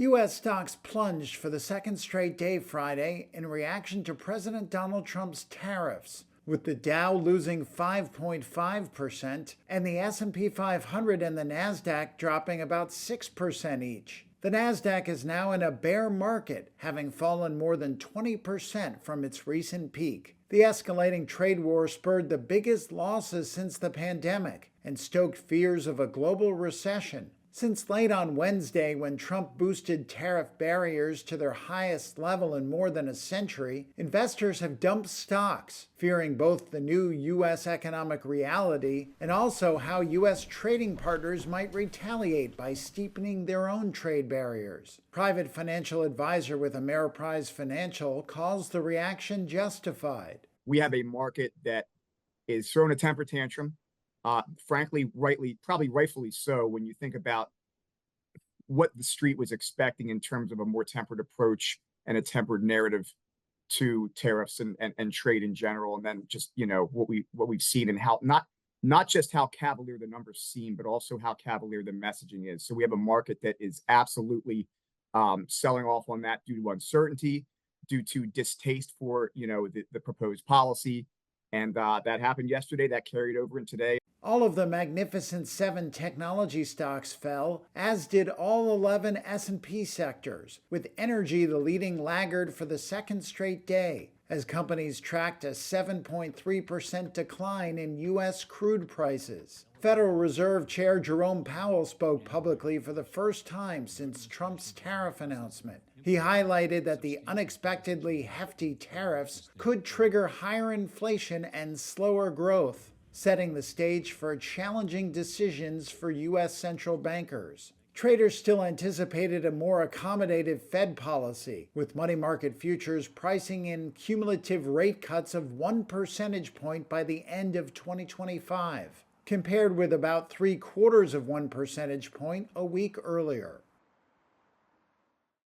U.S. stocks plunged for the second straight day Friday in reaction to President Donald Trump's tariffs, with the Dow losing 5.5% and the S&P 500 and the Nasdaq dropping about 6% each. The Nasdaq is now in a bear market, having fallen more than 20% from its recent peak. The escalating trade war spurred the biggest losses since the pandemic and stoked fears of a global recession. Since late on Wednesday, when Trump boosted tariff barriers to their highest level in more than a century, investors have dumped stocks, fearing both the new U.S. economic reality and also how U.S. trading partners might retaliate by steepening their own trade barriers. Private financial advisor with Ameriprise Financial calls the reaction justified. We have a market that is throwing a temper tantrum. Frankly, rightfully so, when you think about what the street was expecting in terms of a more tempered approach and a tempered narrative to tariffs and trade in general, and then just what we've seen and how not just how cavalier the numbers seem, but also how cavalier the messaging is. So we have a market that is absolutely selling off on that due to uncertainty, due to distaste for the proposed policy, and that happened yesterday. That carried over in today. All of the Magnificent Seven technology stocks fell, as did all 11 S&P sectors, with energy the leading laggard for the second straight day, as companies tracked a 7.3% decline in U.S. crude prices. Federal Reserve Chair Jerome Powell spoke publicly for the first time since Trump's tariff announcement. He highlighted that the unexpectedly hefty tariffs could trigger higher inflation and slower growth, setting the stage for challenging decisions for U.S. central bankers. Traders still anticipated a more accommodative Fed policy, with money market futures pricing in cumulative rate cuts of 1 percentage point by the end of 2025, compared with about 3/4 of 1 percentage point a week earlier.